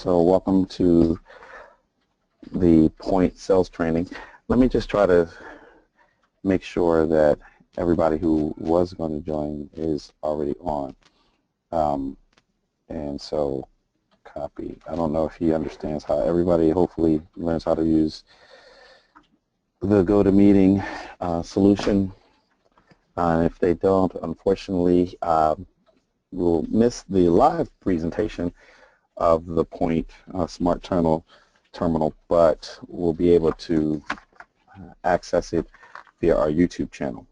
So welcome to the Poynt sales training. Let me just try to make sure that everybody who was going to join is already on. And so copy. I don't know if he understands how everybody hopefully learns how to use the GoToMeeting solution. If they don't, unfortunately, we'll miss the live presentation of the Poynt Smart Terminal, but we'll be able to access it via our YouTube channel.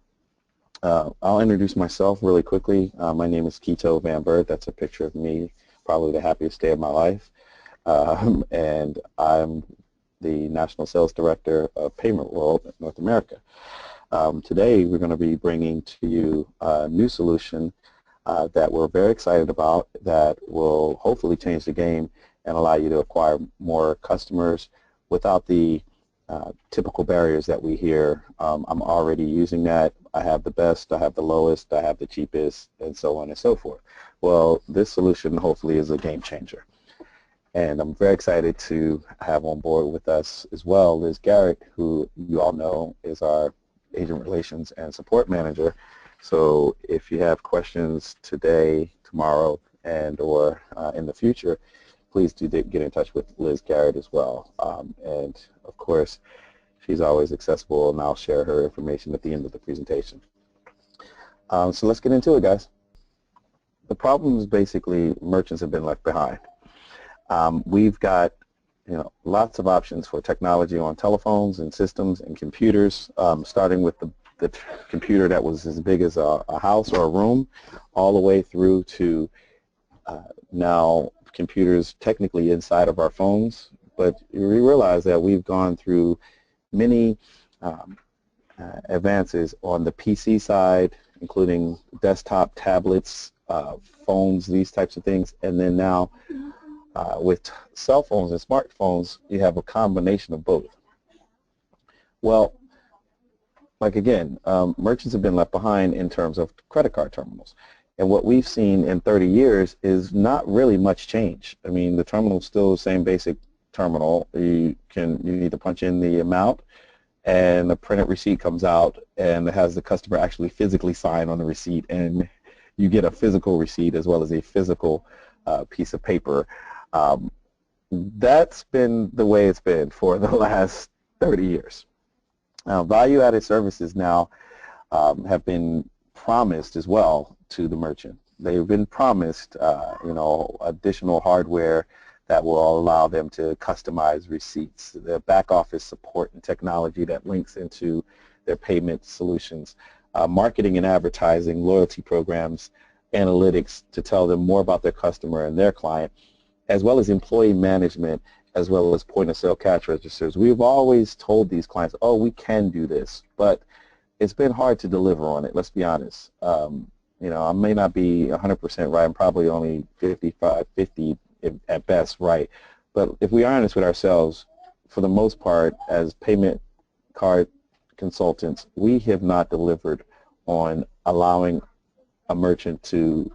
I'll introduce myself really quickly. My name is Kito Van Bird. That's a picture of me, probably the happiest day of my life. And I'm the National Sales Director of PaymentWorld North America. Today we're going to be bringing to you a new solution that we're very excited about that will hopefully change the game and allow you to acquire more customers without the typical barriers that we hear. I'm already using that. I have the best, I have the lowest, I have the cheapest, and so on and so forth. Well, this solution hopefully is a game changer. And I'm very excited to have on board with us as well Liz Garrett, who you all know is our Agent Relations and Support Manager. So if you have questions today, tomorrow, and or in the future, please do get in touch with Liz Garrett as well. And of course, she's always accessible, and I'll share her information at the end of the presentation. So let's get into it, guys. The problem is basically merchants have been left behind. We've got lots of options for technology on telephones and systems and computers, starting with the computer that was as big as a house or a room, all the way through to now computers technically inside of our phones. But we realize that we've gone through many advances on the PC side, including desktop, tablets, phones, these types of things, and then now with cell phones and smartphones, you have a combination of both. Well, like again, merchants have been left behind in terms of credit card terminals. And what we've seen in 30 years is not really much change. I mean, the terminal is still the same basic terminal. You need to punch in the amount, and the printed receipt comes out, and it has the customer actually physically sign on the receipt, and you get a physical receipt as well as a physical piece of paper. That's been the way it's been for the last 30 years. Value-added services now have been promised as well to the merchant. They've been promised, additional hardware that will allow them to customize receipts, the back office support and technology that links into their payment solutions, marketing and advertising, loyalty programs, analytics to tell them more about their customer and their client, as well as employee management, as well as point-of-sale cash registers. We've always told these clients, oh, we can do this, but it's been hard to deliver on it, let's be honest. I may not be 100% right. I'm probably only 55, 50 at best right. But if we are honest with ourselves, for the most part, as payment card consultants, we have not delivered on allowing a merchant to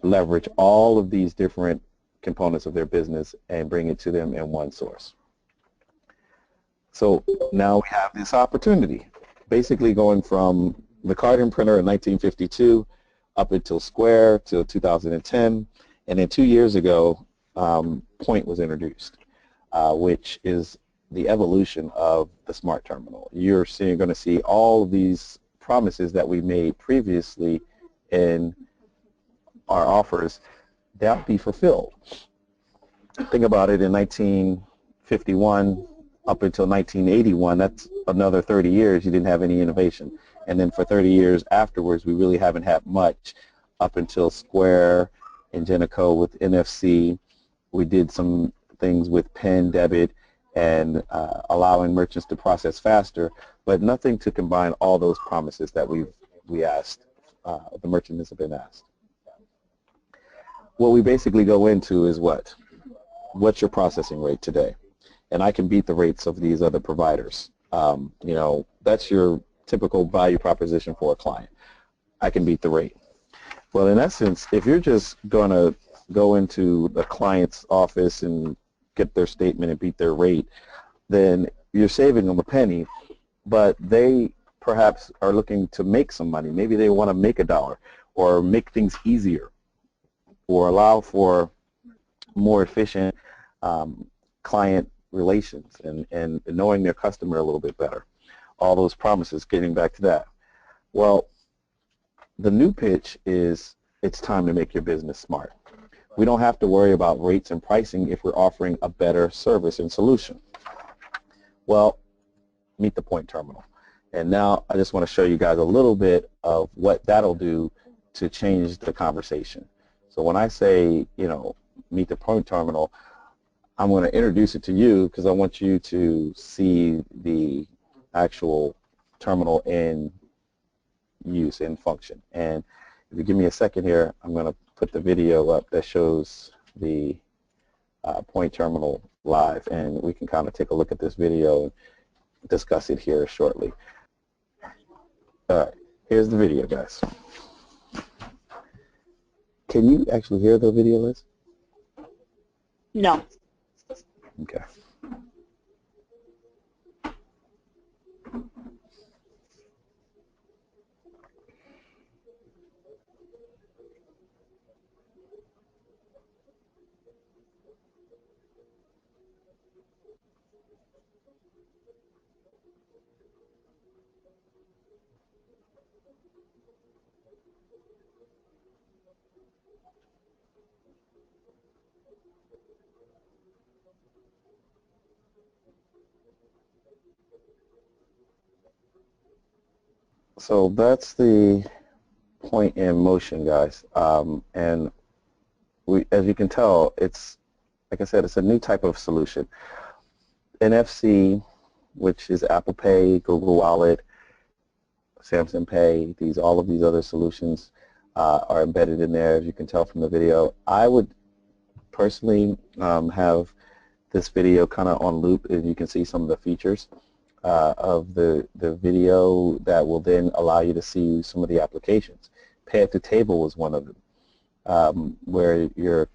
leverage all of these different components of their business and bring it to them in one source. So now we have this opportunity, basically going from the card and printer in 1952 up until Square till 2010, and then 2 years ago Poynt was introduced, which is the evolution of the smart terminal. You're going to see all of these promises that we made previously in our offers that be fulfilled. Think about it, in 1951 up until 1981, that's another 30 years you didn't have any innovation. And then for 30 years afterwards, we really haven't had much up until Square and Ingenico with NFC. We did some things with pen, debit, and allowing merchants to process faster, but nothing to combine all those promises that we asked, the merchants have been asked. What we basically go into is what's your processing rate today? And I can beat the rates of these other providers. That's your typical value proposition for a client. I can beat the rate. Well, in essence, if you're just going to go into the client's office and get their statement and beat their rate, then you're saving them a penny, but they perhaps are looking to make some money. Maybe they want to make $1 or make things easier or allow for more efficient client relations and knowing their customer a little bit better. All those promises, getting back to that. Well, the new pitch is it's time to make your business smart. We don't have to worry about rates and pricing if we're offering a better service and solution. Well, meet the Poynt terminal. And now I just want to show you guys a little bit of what that'll do to change the conversation. So when I say, you know, meet the Poynt terminal, I'm going to introduce it to you because I want you to see the actual terminal in use, in function. And if you give me a second here, I'm going to put the video up that shows the Poynt terminal live, and we can kind of take a look at this video and discuss it here shortly. All right, here's the video, guys. Can you actually hear the video, Liz? No. Okay. So that's the Poynt in motion, guys. And as you can tell, it's, like I said, it's a new type of solution. NFC, which is Apple Pay, Google Wallet, Samsung Pay, all of these other solutions are embedded in there, as you can tell from the video. I would personally have this video kind of on loop, and you can see some of the features of the video that will then allow you to see some of the applications. Pay at the table is one of them, where you're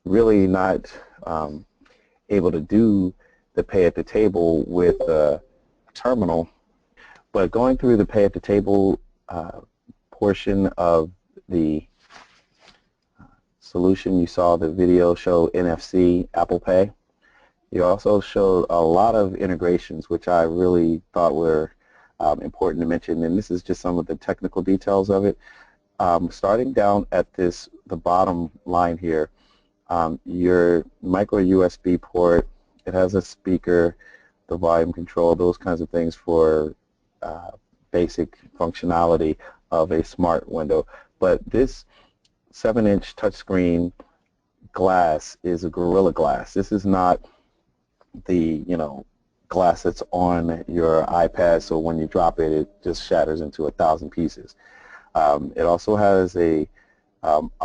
really not able to do the pay at the table with a terminal, but going through the pay at the table portion of the solution, you saw the video show NFC, Apple Pay. You also showed a lot of integrations, which I really thought were important to mention, and this is just some of the technical details of it. Starting down at the bottom line here, your micro USB port, it has a speaker, the volume control, those kinds of things for basic functionality of a smart window. But this 7-inch touchscreen glass is a Gorilla Glass. This is not the glass that's on your iPad, so when you drop it, it just shatters into 1,000 pieces. It also has a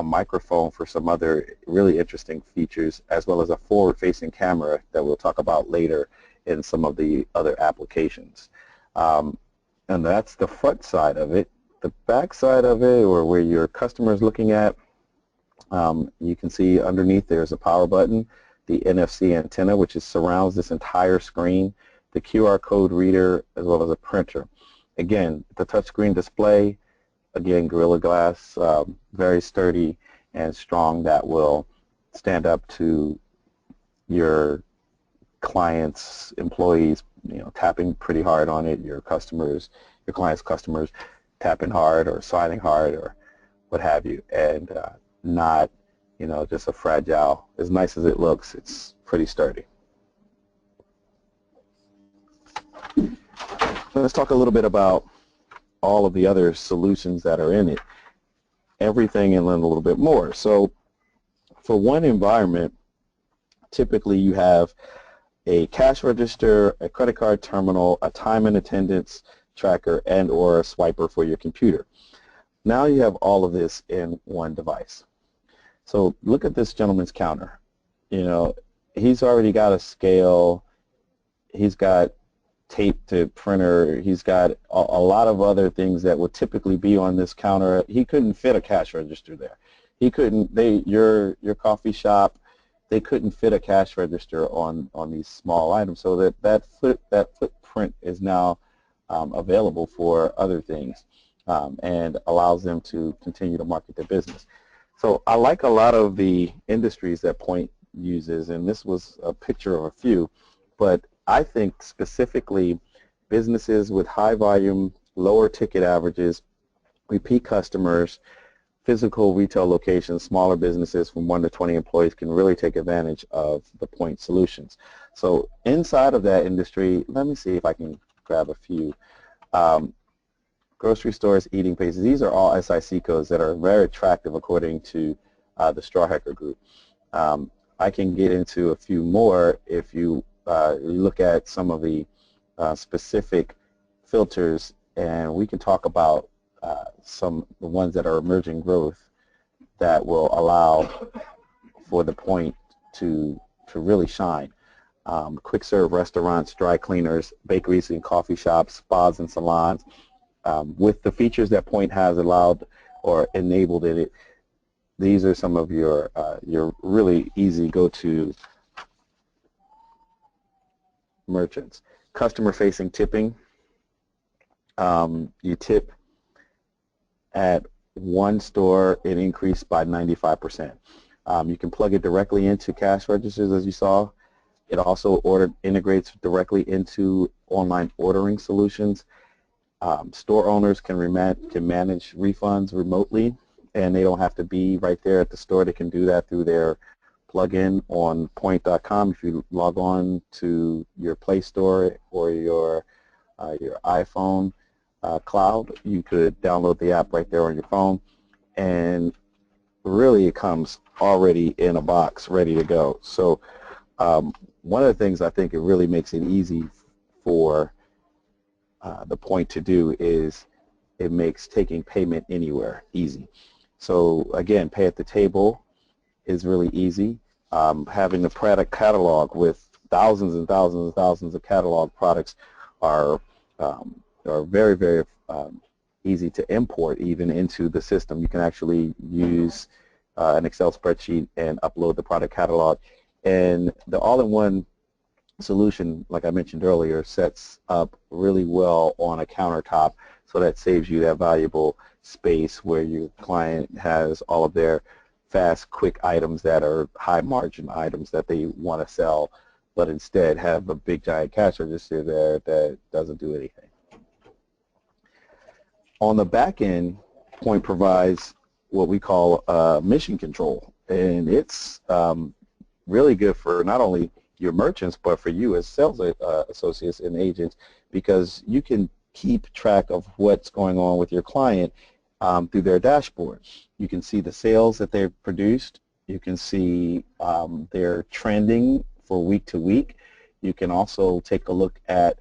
microphone for some other really interesting features, as well as a forward-facing camera that we'll talk about later in some of the other applications. And that's the front side of it. The back side of it, or where your customer is looking at, you can see underneath there's a power button, the NFC antenna, which surrounds this entire screen, the QR code reader, as well as a printer. Again, the touchscreen display, again, Gorilla Glass, very sturdy and strong, that will stand up to your clients, employees, tapping pretty hard on it, your customers, your clients' customers tapping hard or signing hard or what have you, and not just a fragile. As nice as it looks, it's pretty sturdy. Let's talk a little bit about all of the other solutions that are in it, everything and then a little bit more. So for one environment, typically you have a cash register, a credit card terminal, a time and attendance tracker, and or a swiper for your computer. Now you have all of this in one device. So look at this gentleman's counter. He's already got a scale, he's got tape to printer, he's got a lot of other things that would typically be on this counter. He couldn't fit a cash register there. He couldn't, your coffee shop, they couldn't fit a cash register on these small items. So that footprint is now available for other things, and allows them to continue to market their business. So I like a lot of the industries that Poynt uses, and this was a picture of a few, but I think specifically businesses with high volume, lower ticket averages, repeat customers, physical retail locations, smaller businesses from 1 to 20 employees can really take advantage of the Poynt solutions. So inside of that industry, let me see if I can grab a few. Grocery stores, eating places, these are all SIC codes that are very attractive according to the Strawhecker Group. I can get into a few more if you look at some of the specific filters, and we can talk about some the ones that are emerging growth that will allow for the Poynt to really shine. Quick serve restaurants, dry cleaners, bakeries and coffee shops, spas and salons. With the features that Poynt has allowed or enabled in it, these are some of your really easy go-to merchants. Customer-facing tipping. You tip at one store, it increased by 95%. You can plug it directly into cash registers, as you saw. It also integrates directly into online ordering solutions. Store owners can manage refunds remotely, and they don't have to be right there at the store. They can do that through their plugin on Poynt.com. If you log on to your Play Store or your iPhone cloud, you could download the app right there on your phone, and really it comes already in a box ready to go. So one of the things I think it really makes it easy for the Poynt to do is it makes taking payment anywhere easy. So again, pay at the table is really easy. Having the product catalog with thousands and thousands and thousands of catalog products are very, very easy to import even into the system. You can actually use an Excel spreadsheet and upload the product catalog. And the all-in-one solution, like I mentioned earlier, sets up really well on a countertop, so that saves you that valuable space where your client has all of their fast, quick items that are high-margin items that they want to sell, but instead have a big, giant cash register there that doesn't do anything. On the back end, Poynt provides what we call mission control, and it's really good for not only your merchants, but for you as sales associates and agents, because you can keep track of what's going on with your client through their dashboard. You can see the sales that they've produced. You can see their trending for week to week. You can also take a look at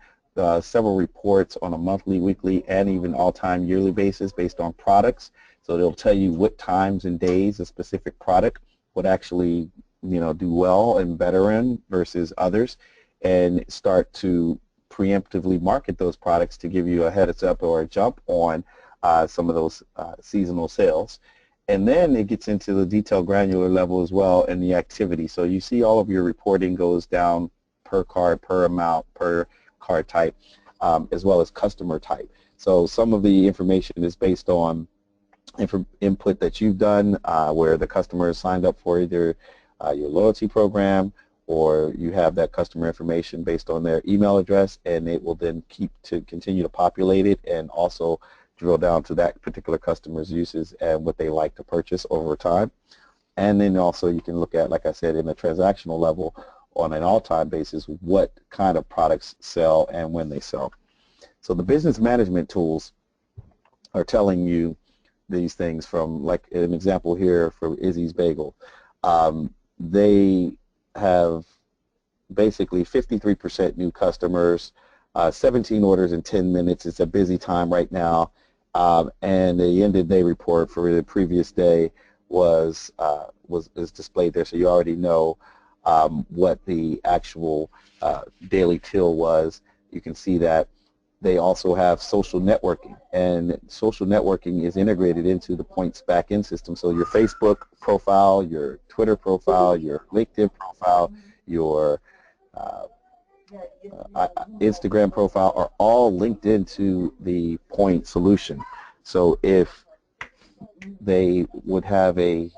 several reports on a monthly, weekly, and even all-time yearly basis based on products. So they'll tell you what times and days a specific product would actually do well and better in versus others, and start to preemptively market those products to give you a heads up or a jump on some of those seasonal sales. And then it gets into the detailed granular level as well and the activity. So you see all of your reporting goes down per card, per amount, per card type, as well as customer type. So some of the information is based on input that you've done where the customer is signed up for either your loyalty program, or you have that customer information based on their email address, and it will then continue to populate it and also drill down to that particular customer's uses and what they like to purchase over time. And then also you can look at, like I said, in a transactional level on an all-time basis, what kind of products sell and when they sell. So the business management tools are telling you these things, from like an example here for Izzy's Bagel. They have basically 53% new customers, 17 orders in 10 minutes. It's a busy time right now, and the end of day report for the previous day is displayed there, so you already know what the actual daily till was. You can see that they also have social networking, and social networking is integrated into the Poynt's back-end system. So your Facebook profile, your Twitter profile, your LinkedIn profile, your Instagram profile are all linked into the Poynt solution. So if they would have a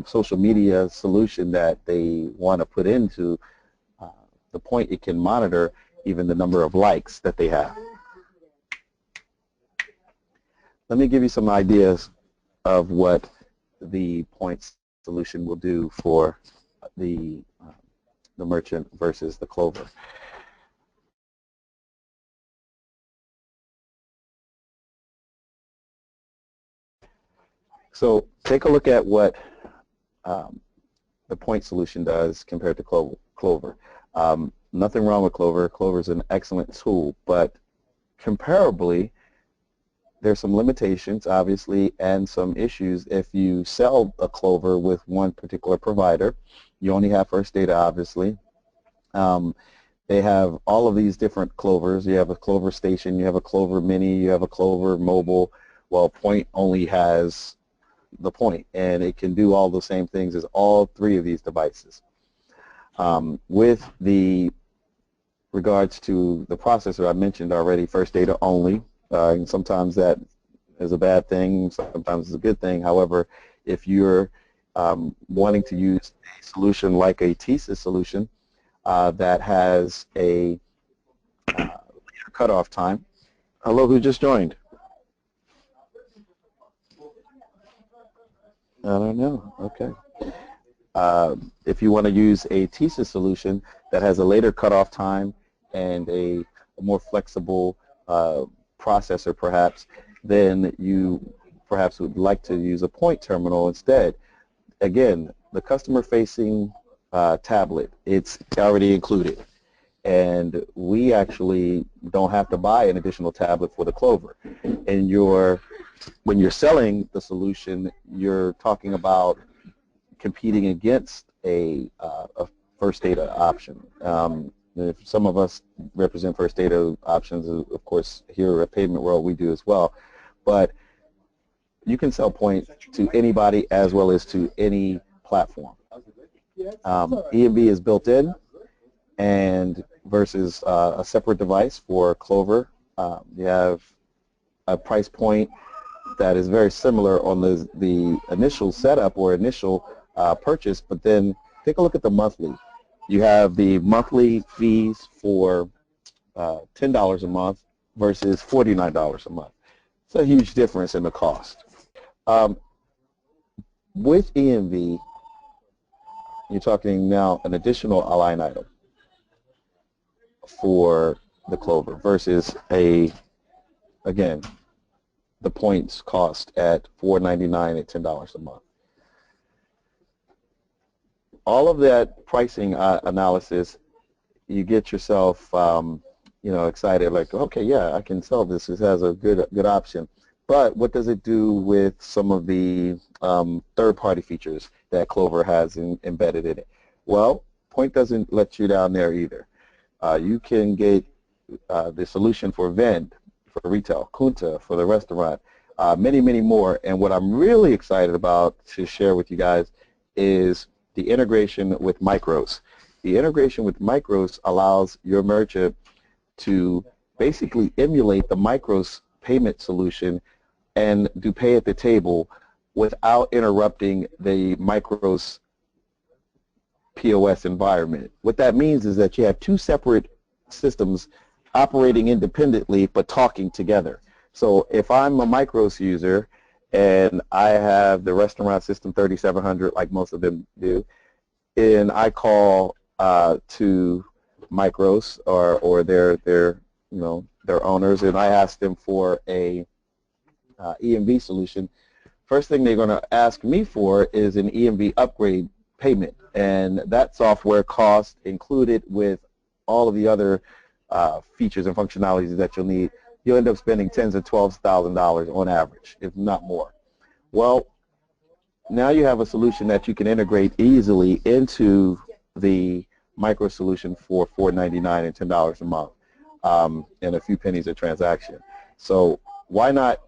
social media solution that they want to put into the Poynt, it can monitor even the number of likes that they have. Let me give you some ideas of what the Poynt solution will do for the merchant versus the Clover. So take a look at what the Poynt solution does compared to Clover. Nothing wrong with Clover. Clover is an excellent tool, but comparably, there's some limitations, obviously, and some issues. If you sell a Clover with one particular provider, you only have First Data, obviously. They have all of these different Clovers. You have a Clover Station, you have a Clover Mini, you have a Clover Mobile. Well, Poynt only has the Poynt, and it can do all the same things as all three of these devices. With the regards to the processor, I mentioned already, First Data only, and sometimes that is a bad thing, sometimes it's a good thing. However, if you're wanting to use a solution like a TSYS solution that has a cutoff time. Hello, who just joined? I don't know. Okay. If you want to use a TSYS solution that has a later cutoff time and a more flexible processor, perhaps, then you perhaps would like to use a Poynt terminal instead. Again, the customer-facing tablet, it's already included, and we actually don't have to buy an additional tablet for the Clover. And when you're selling the solution, you're talking about competing against a First Data option. If some of us represent First Data options, of course, here at PaymentWorld we do as well. But you can sell Poynt to anybody as well as to any platform. EMV is built in, and versus a separate device for Clover, you have a price point that is very similar on the initial setup or initial purchase, but then take a look at the monthly. You have the monthly fees for $10 a month versus $49 a month. It's a huge difference in the cost. With EMV, you're talking now an additional line item for the Clover versus again, the Poynt's cost at $4.99 at $10 a month. All of that pricing analysis, you get yourself, excited, like, okay, yeah, I can sell this. This has a good option. But what does it do with some of the third-party features that Clover has embedded in it? Well, Poynt doesn't let you down there either. You can get the solution for Vend, for retail, Kunta for the restaurant, many, many more. And what I'm really excited about to share with you guys is the integration with micros. The integration with micros allows your merchant to basically emulate the micros payment solution and do pay at the table without interrupting the micros POS environment. What that means is that you have two separate systems operating independently but talking together. So if I'm a micros user and I have the restaurant system 3700 like most of them do, and I call to micros or their owners, and I ask them for a EMV solution, first thing they're going to ask me for is an EMV upgrade payment, and that software cost included with all of the other features and functionalities that you'll need, you'll end up spending $10,000 to $12,000 on average, if not more. Well, now you have a solution that you can integrate easily into the micro solution for $4.99 and $10 a month. and a few pennies a transaction. So why not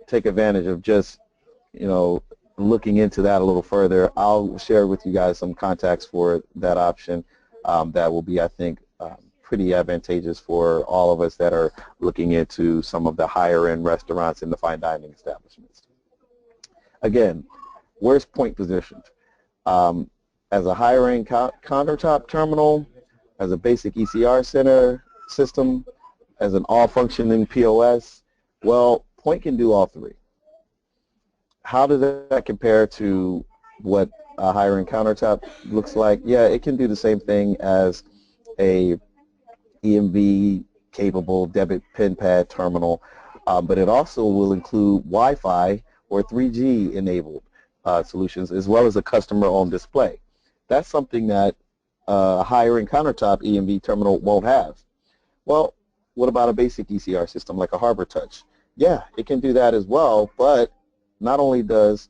take advantage of just, looking into that a little further? I'll share with you guys some contacts for that option that will be, I think, pretty advantageous for all of us that are looking into some of the higher-end restaurants and the fine dining establishments. Again, where's Poynt positioned? As a higher-end countertop terminal, as a basic ECR center system, as an all-functioning POS? Well, Poynt can do all three. How does that compare to what a higher-end countertop looks like? Yeah, it can do the same thing as a EMV-capable debit pen pad terminal, but it also will include Wi-Fi or 3G enabled solutions, as well as a customer-owned display. That's something that a higher-end countertop EMV terminal won't have. Well, what about a basic ECR system like a Harbor Touch? Yeah, it can do that as well, but not only does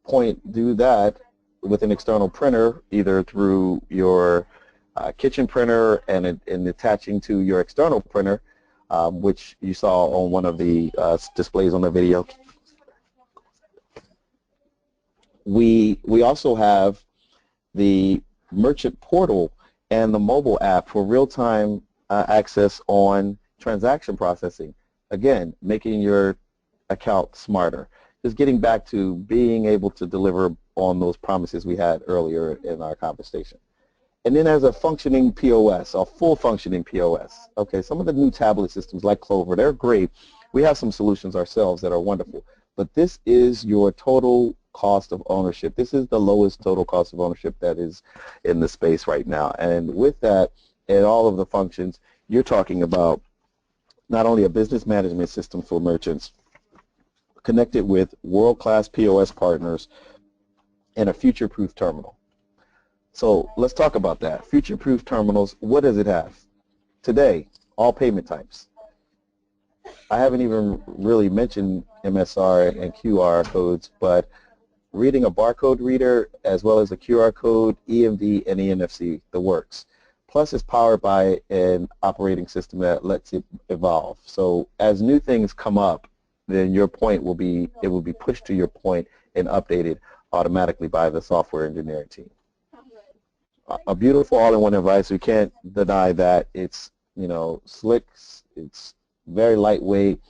Poynt do that with an external printer, either through your kitchen printer and attaching to your external printer, which you saw on one of the displays on the video. We also have the merchant portal and the mobile app for real-time access on transaction processing. Again, making your account smarter. Just getting back to being able to deliver on those promises we had earlier in our conversation. And then as a functioning POS, a full functioning POS. Okay, some of the new tablet systems like Clover, they're great. We have some solutions ourselves that are wonderful. But this is your total cost of ownership. This is the lowest total cost of ownership that is in the space right now. And with that and all of the functions, you're talking about not only a business management system for merchants, connected with world-class POS partners, and a future-proof terminal. So let's talk about that. Future-proof terminals, what does it have? Today, all payment types. I haven't even really mentioned MSR and QR codes, but reading a barcode reader as well as a QR code, EMV, and ENFC, the works. Plus it's powered by an operating system that lets it evolve. So as new things come up, then your Poynt will be pushed to your Poynt and updated automatically by the software engineering team. A beautiful all-in-one device. We can't deny that. It's slick. It's very lightweight.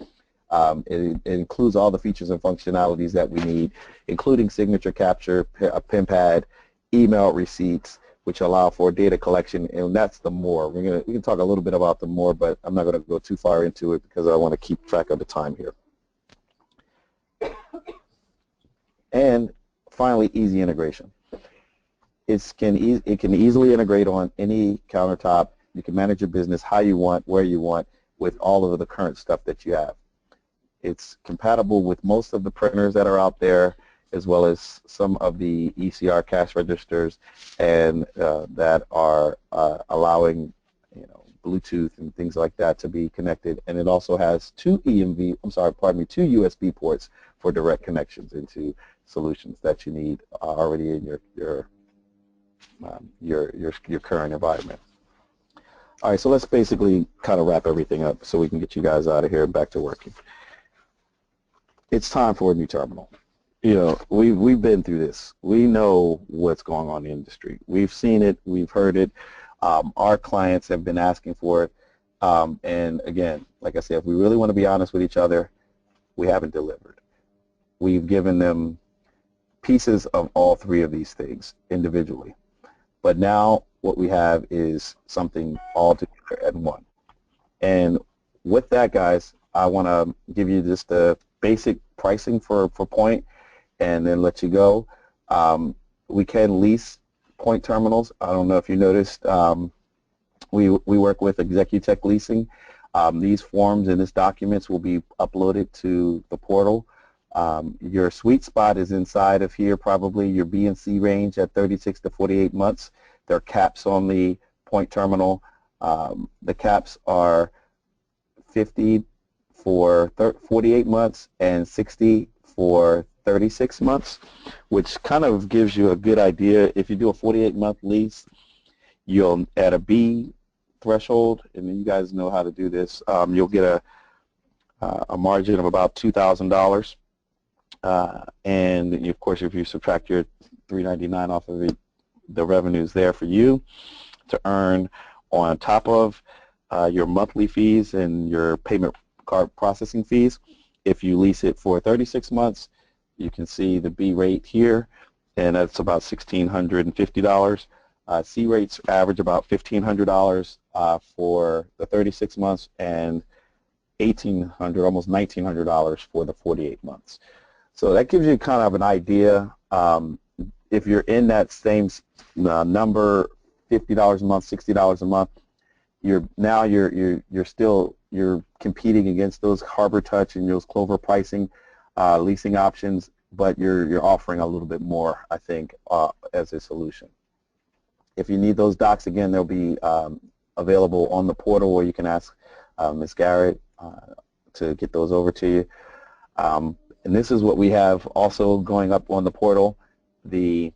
It includes all the features and functionalities that we need, including signature capture, a pen pad, email receipts, which allow for data collection, and that's the more. We can talk a little bit about the more, but I'm not going to go too far into it because I want to keep track of the time here. And finally, easy integration. It can easily integrate on any countertop. You can manage your business how you want, where you want, with all of the current stuff that you have. It's compatible with most of the printers that are out there, as well as some of the ECR cash registers, and that are allowing Bluetooth and things like that to be connected. And it also has two USB ports for direct connections into solutions that you need already in your current environment. All right, so let's basically kind of wrap everything up so we can get you guys out of here and back to working. It's time for a new terminal. We've been through this. We know what's going on in the industry. We've seen it. We've heard it. Our clients have been asking for it. And again, like I said, if we really want to be honest with each other, we haven't delivered. We've given them pieces of all three of these things individually. But now what we have is something all together at one. And with that, guys, I want to give you just the basic pricing for Poynt and then let you go. We can lease Poynt terminals. I don't know if you noticed. We work with Executech Leasing. These forms and these documents will be uploaded to the portal. Your sweet spot is inside of here, probably your B and C range at 36 to 48 months. There are caps on the Poynt terminal. The caps are 50 for 48 months and 60 for 36 months, which kind of gives you a good idea. If you do a 48-month lease, you'll at a B threshold, and you guys know how to do this, you'll get a margin of about $2,000. And of course, if you subtract your $399 off of the revenues there for you to earn on top of your monthly fees and your payment card processing fees. If you lease it for 36 months, you can see the B rate here, and that's about $1,650. C rates average about $1,500 for the 36 months and $1,800, almost $1,900 for the 48 months. So that gives you kind of an idea. If you're in that same number, $50 a month, $60 a month, you're competing against those Harbor Touch and those Clover pricing leasing options, but you're offering a little bit more, I think, as a solution. If you need those docs, again, they'll be available on the portal, where you can ask Ms. Garrett to get those over to you. And this is what we have also going up on the portal, the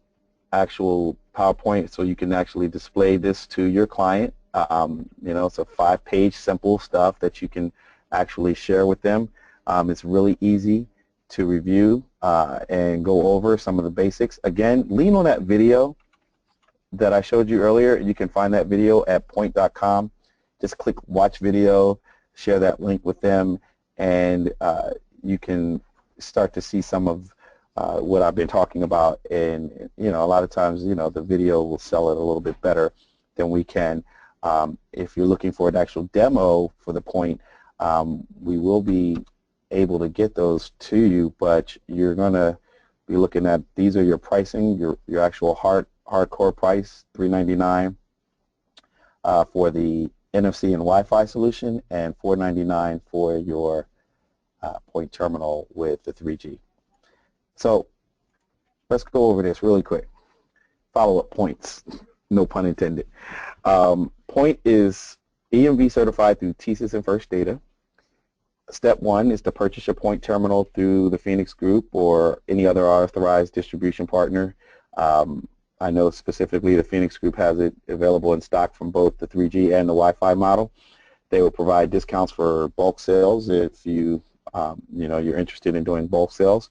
actual PowerPoint, so you can actually display this to your client. You know, it's a 5-page simple stuff that you can actually share with them. It's really easy to review and go over some of the basics. Again, lean on that video that I showed you earlier. You can find that video at poynt.com. Just click watch video, share that link with them, and you can start to see some of what I've been talking about. And you know, a lot of times, you know, the video will sell it a little bit better than we can. If you're looking for an actual demo for the Poynt, we will be able to get those to you, but you're going to be looking at, these are your pricing, your actual hardcore price, $399 for the NFC and Wi-Fi solution, and $499 for your Poynt terminal with the 3G. So let's go over this really quick. Follow-up points, no pun intended. Poynt is EMV certified through TSYS and First Data. Step 1 is to purchase your Poynt terminal through the Phoenix Group or any other authorized distribution partner. I know specifically the Phoenix Group has it available in stock from both the 3G and the Wi-Fi model. They will provide discounts for bulk sales if you you're interested in doing bulk sales,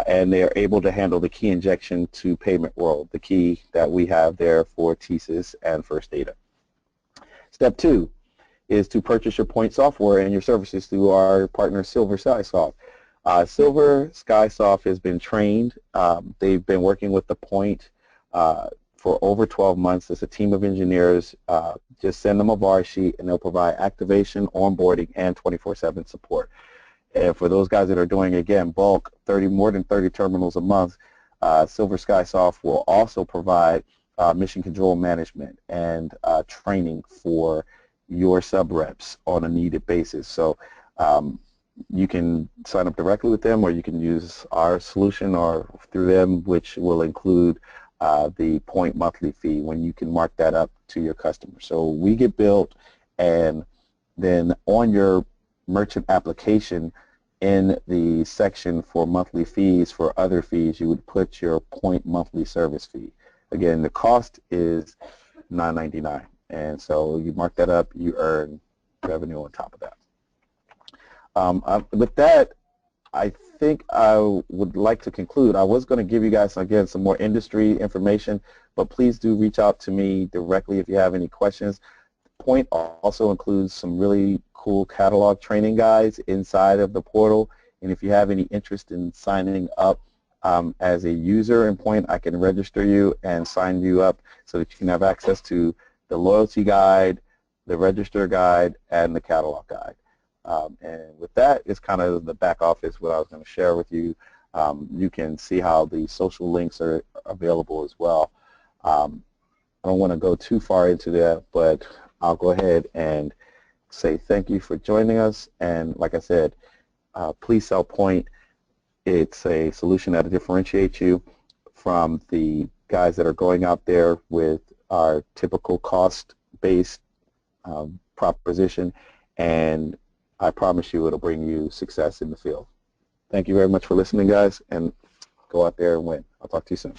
and they are able to handle the key injection to PaymentWorld, the key that we have there for TSYS and First Data. Step 2 is to purchase your Poynt software and your services through our partner Silver SkySoft. Silver SkySoft has been trained. They've been working with the Poynt for over 12 months. It's a team of engineers. Just send them a bar sheet and they'll provide activation, onboarding, and 24/7 support. And for those guys that are doing, again, bulk, more than 30 terminals a month, Silver SkySoft will also provide mission control management and training for your sub-reps on a needed basis. So you can sign up directly with them, or you can use our solution or through them, which will include the Poynt monthly fee when you can mark that up to your customer. So we get billed, and then on your merchant application, in the section for monthly fees for other fees, you would put your Poynt monthly service fee. Again, the cost is $9.99, and so you mark that up, you earn revenue on top of that. With that, I think I would like to conclude. I was going to give you guys, again, some more industry information, but please do reach out to me directly if you have any questions. Poynt also includes some really cool catalog training guides inside of the portal, and if you have any interest in signing up as a user in Poynt, I can register you and sign you up so that you can have access to the loyalty guide, the register guide, and the catalog guide. And with that, it's kind of the back office what I was going to share with you. You can see how the social links are available as well. I don't want to go too far into that, but I'll go ahead and say thank you for joining us. And like I said, please sell Poynt. It's a solution that differentiates you from the guys that are going out there with our typical cost-based proposition, and I promise you it'll bring you success in the field. Thank you very much for listening, guys, and go out there and win. I'll talk to you soon.